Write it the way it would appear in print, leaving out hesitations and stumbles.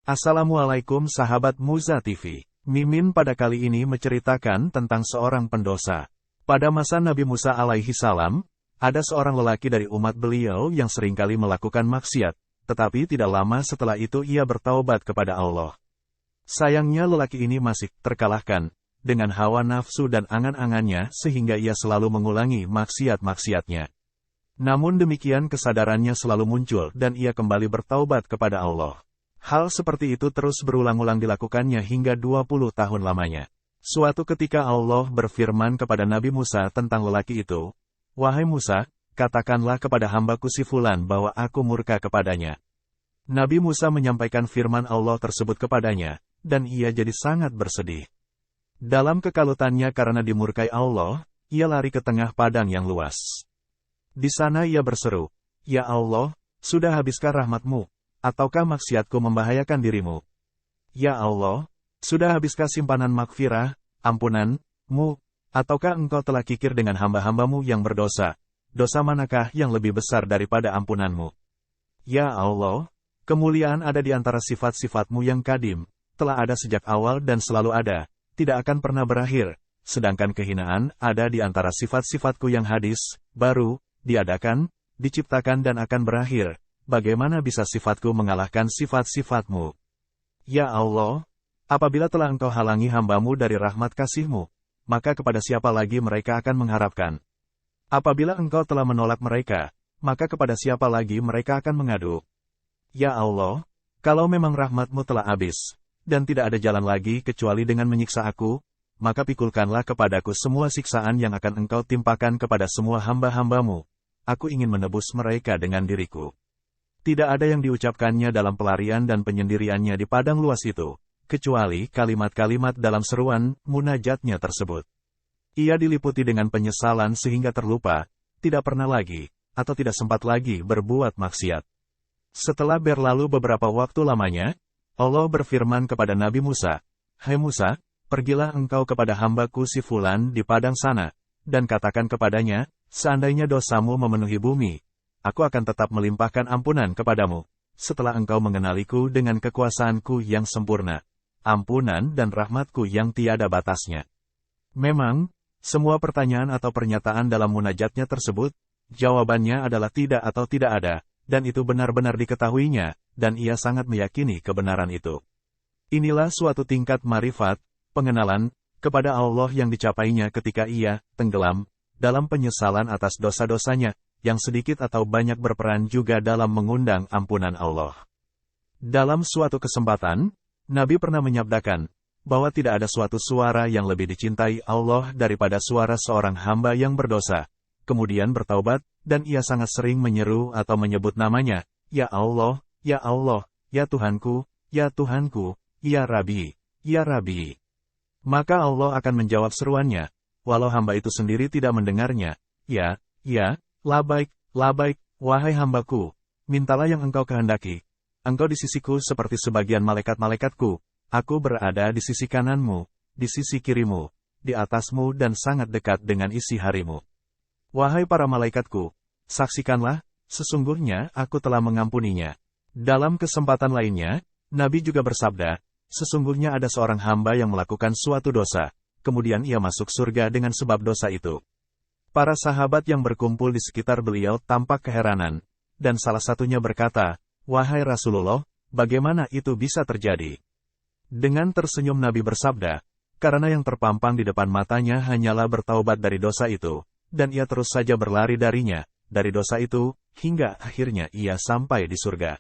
Assalamualaikum sahabat Muza TV. Mimin pada kali ini menceritakan tentang seorang pendosa. Pada masa Nabi Musa alaihi salam, ada seorang lelaki dari umat beliau yang seringkali melakukan maksiat, tetapi tidak lama setelah itu ia bertaubat kepada Allah. Sayangnya lelaki ini masih terkalahkan dengan hawa nafsu dan angan-angannya sehingga ia selalu mengulangi maksiat-maksiatnya. Namun demikian kesadarannya selalu muncul dan ia kembali bertaubat kepada Allah. Hal seperti itu terus berulang-ulang dilakukannya hingga 20 tahun lamanya. Suatu ketika Allah berfirman kepada Nabi Musa tentang lelaki itu, "Wahai Musa, katakanlah kepada hambaku si Fulan bahwa aku murka kepadanya." Nabi Musa menyampaikan firman Allah tersebut kepadanya, dan ia jadi sangat bersedih. Dalam kekalutannya karena dimurkai Allah, ia lari ke tengah padang yang luas. Di sana ia berseru, "Ya Allah, sudah habiskah rahmat-Mu? Ataukah maksiatku membahayakan dirimu? Ya Allah, sudah habiskah simpanan makfirah, ampunan-Mu? Ataukah Engkau telah kikir dengan hamba-hamba-Mu yang berdosa? Dosa manakah yang lebih besar daripada ampunan-Mu? Ya Allah, kemuliaan ada di antara sifat-sifat-Mu yang kadim, telah ada sejak awal dan selalu ada, tidak akan pernah berakhir, sedangkan kehinaan ada di antara sifat-sifat-Ku yang hadis, baru, diadakan, diciptakan dan akan berakhir. Bagaimana bisa sifatku mengalahkan sifat-sifat-Mu? Ya Allah, apabila telah Engkau halangi hamba-Mu dari rahmat kasih-Mu, maka kepada siapa lagi mereka akan mengharapkan? Apabila Engkau telah menolak mereka, maka kepada siapa lagi mereka akan mengadu? Ya Allah, kalau memang rahmat-Mu telah habis, dan tidak ada jalan lagi kecuali dengan menyiksa aku, maka pikulkanlah kepadaku semua siksaan yang akan Engkau timpakan kepada semua hamba-hamba-Mu. Aku ingin menebus mereka dengan diriku." Tidak ada yang diucapkannya dalam pelarian dan penyendiriannya di padang luas itu, kecuali kalimat-kalimat dalam seruan munajatnya tersebut. Ia diliputi dengan penyesalan sehingga terlupa, tidak pernah lagi, atau tidak sempat lagi berbuat maksiat. Setelah berlalu beberapa waktu lamanya, Allah berfirman kepada Nabi Musa, "Hai Musa, pergilah engkau kepada hambaku si Fulan di padang sana, dan katakan kepadanya, seandainya dosamu memenuhi bumi, aku akan tetap melimpahkan ampunan kepadamu, setelah engkau mengenaliku dengan kekuasaanku yang sempurna, ampunan dan rahmatku yang tiada batasnya." Memang, semua pertanyaan atau pernyataan dalam munajatnya tersebut, jawabannya adalah tidak atau tidak ada, dan itu benar-benar diketahuinya, dan ia sangat meyakini kebenaran itu. Inilah suatu tingkat marifat, pengenalan, kepada Allah yang dicapainya ketika ia tenggelam dalam penyesalan atas dosa-dosanya, yang sedikit atau banyak berperan juga dalam mengundang ampunan Allah. Dalam suatu kesempatan, Nabi pernah menyabdakan, bahwa tidak ada suatu suara yang lebih dicintai Allah daripada suara seorang hamba yang berdosa, kemudian bertaubat, dan ia sangat sering menyeru atau menyebut namanya, "Ya Allah, ya Allah, ya Tuhanku, ya Tuhanku, ya Rabbi, ya Rabbi." Maka Allah akan menjawab seruannya, walau hamba itu sendiri tidak mendengarnya, "Ya, ya, labaik, labaik, wahai hambaku, mintalah yang engkau kehendaki. Engkau di sisiku seperti sebagian malaikat-malaikatku, aku berada di sisi kananmu, di sisi kirimu, di atasmu dan sangat dekat dengan isi harimu. Wahai para malaikatku, saksikanlah, sesungguhnya aku telah mengampuninya." Dalam kesempatan lainnya, Nabi juga bersabda, "Sesungguhnya ada seorang hamba yang melakukan suatu dosa, kemudian ia masuk surga dengan sebab dosa itu." Para sahabat yang berkumpul di sekitar beliau tampak keheranan, dan salah satunya berkata, "Wahai Rasulullah, bagaimana itu bisa terjadi?" Dengan tersenyum Nabi bersabda, "Karena yang terpampang di depan matanya hanyalah bertaubat dari dosa itu, dan ia terus saja berlari dari dosa itu, hingga akhirnya ia sampai di surga."